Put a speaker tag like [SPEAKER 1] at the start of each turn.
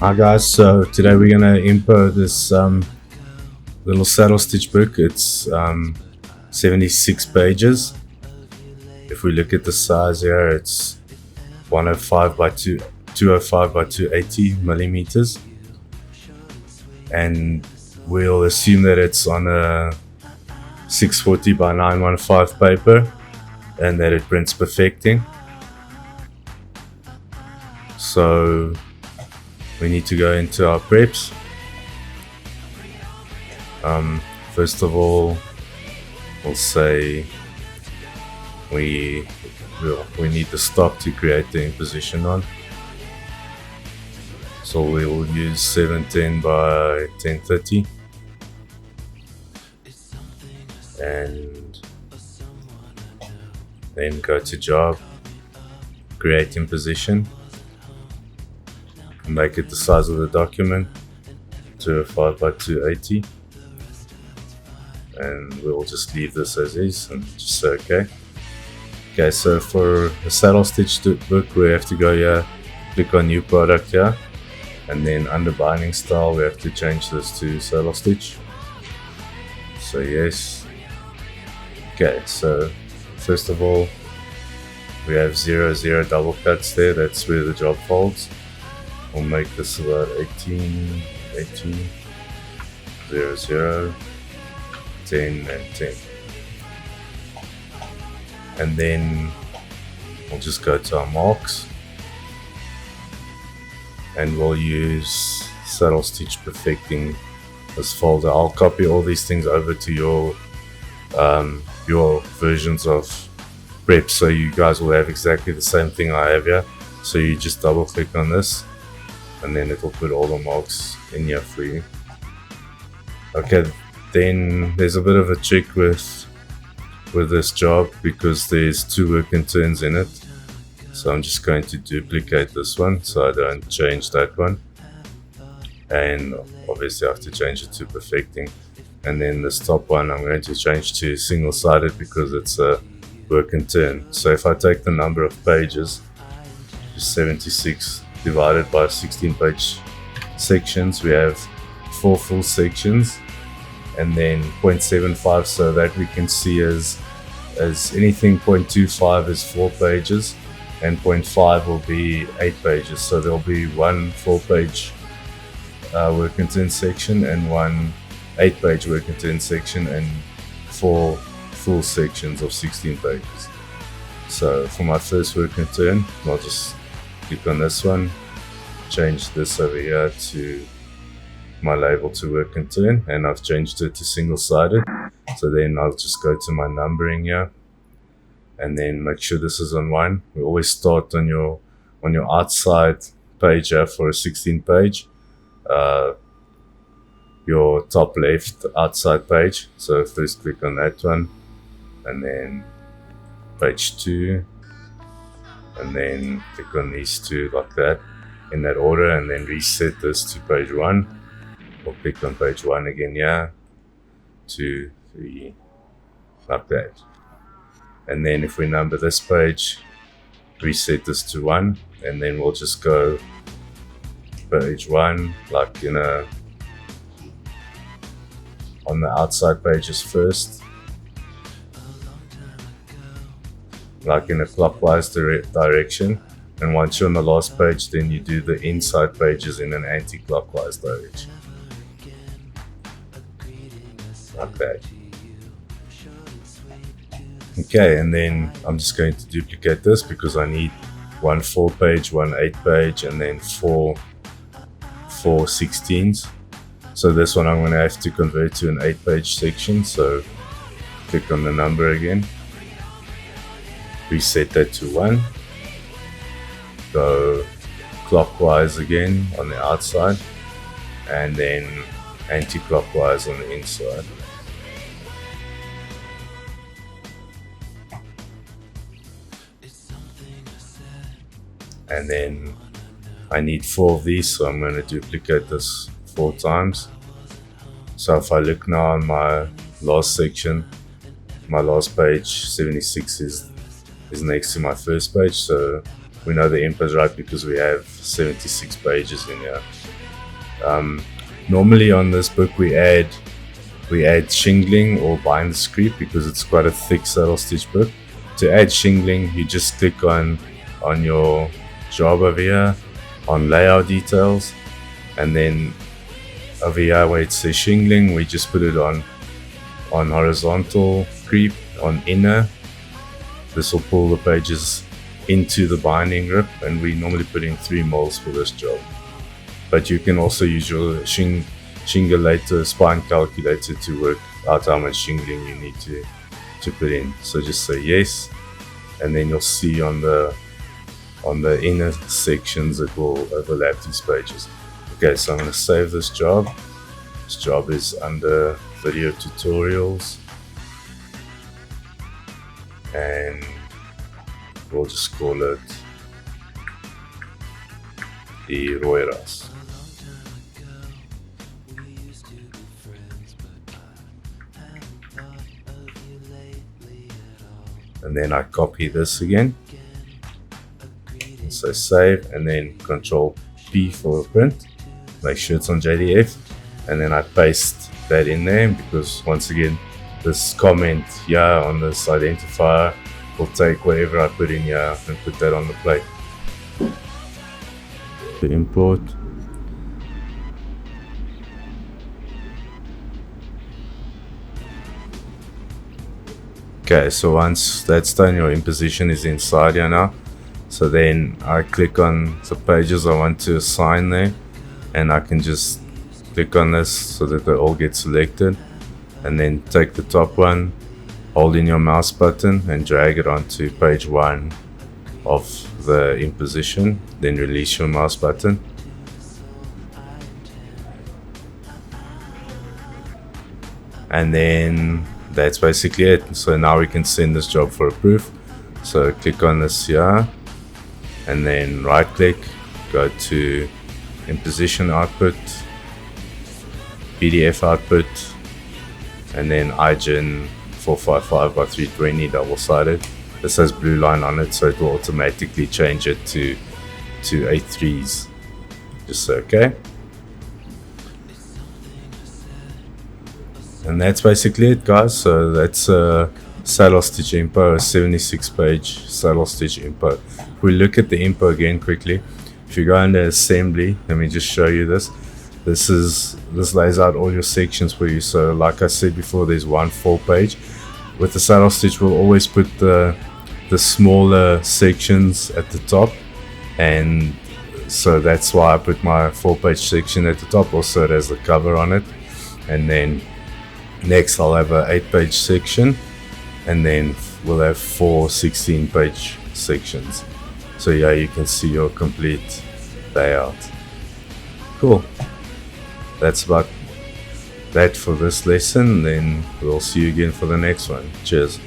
[SPEAKER 1] Hi guys, so today we're gonna import this little saddle stitch book. It's 76 pages. If we look at the size here, it's 105 by 205 by 280 millimeters, and we'll assume that it's on a 640 by 915 paper and that it prints perfecting. So we need to go into our preps. First of all, we'll say we need the stock to create the imposition on. So we will use 710 by 1030, and then go to job, create imposition, make it the size of the document, 205 by 280, and we'll just leave this as is and just say okay. Okay, so for the saddle stitch book, we have to go here, click on new product here, and then under binding style we have to change this to saddle stitch. So yes. Okay, so first of all we have 0 0 double cuts there. That's where the job folds. We'll make this about 18 0 0 10 and 10, and then we'll just go to our marks and we'll use saddle stitch perfecting this folder. I'll copy all these things over to your versions of prep, so you guys will have exactly the same thing I have here. So you just double click on this and then it will put all the marks in here for you. Okay, then there's a bit of a trick with this job because there's 2 work and turns in it. So I'm just going to duplicate this one so I don't change that one, and obviously I have to change it to perfecting. And then this top one I'm going to change to single-sided because it's a work and turn. So if I take the number of pages, 76 divided by 16 page sections, we have 4 full sections, and then 0.75, so that we can see as anything 0.25 is 4 pages and 0.5 will be 8 pages. So there'll be 1 4-page work and turn section and 1 8-page work and turn section and 4 full sections of 16 pages. So for my first work and turn, I'll just click on this one, change this over here to my label to work and turn, and I've changed it to single-sided. So then I'll just go to my numbering here and then make sure this is on 1. We always start on your outside page here for a 16 page, your top left outside page. So first click on that one and then page 2, and then click on these 2 like that in that order, and then reset this to page 1. We'll click on page 1 again, yeah, 2, 3, like that. And then if we number this page, reset this to 1, and then we'll just go page 1 like on the outside pages first, like in a clockwise direction, and once you're on the last page, then you do the inside pages in an anti-clockwise direction, like that. Okay, and then I'm just going to duplicate this because I need 1 4-page, 1 8-page, and then 4 16s. So this one I'm going to have to convert to an 8-page section. So click on the number again, reset that to 1, go clockwise again on the outside, and then anti-clockwise on the inside. And then I need 4 of these, so I'm going to duplicate this 4 times. So if I look now on my last section, my last page 76 is next to my first page, so we know the imp is right because we have 76 pages in here. Normally on this book we add shingling or bind script because it's quite a thick saddle stitch book. To add shingling, you just click on your job over here on layout details, and then over here where it says shingling, we just put it on horizontal creep on inner. This will pull the pages into the binding grip, and we normally put in 3 mils for this job. But you can also use your shingulator spine calculator to work out how much shingling you need to put in. So just say yes, and then you'll see on the inner sections it will overlap these pages. Okay, so I'm going to save this job. This job is under video tutorials, and we'll just call it the Roiras. And then I copy this again, and so save, and then Control P for print. Make sure it's on JDF, and then I paste that in there, because once again this comment here on this identifier will take whatever I put in here and put that on the plate. The import. Okay, so once that's done, your imposition is inside here now. So then I click on the pages I want to assign there, and I can just click on this so that they all get selected, and then take the top one, hold in your mouse button and drag it onto page 1 of the imposition, then release your mouse button. And then that's basically it. So now we can send this job for approve. So click on this here, and then right click, go to imposition output, PDF output, and then IGN 455 by 320 double-sided. This has blue line on it, so it will automatically change it to A3s. Just say okay. And that's basically it, guys. So that's Saddle Stich Impo, a 76-page Saddle Stich Impo. If we look at the Impo again quickly, if you go under assembly, let me just show you this. This lays out all your sections for you. So like I said before, there's one full page. With the saddle stitch, we'll always put the smaller sections at the top, and so that's why I put my 4-page section at the top. Also it has the cover on it, and then next I'll have a 8-page section, and then we'll have 4 16-page sections. So yeah, you can see your complete layout. Cool. That's about that for this lesson. Then we'll see you again for the next one. Cheers.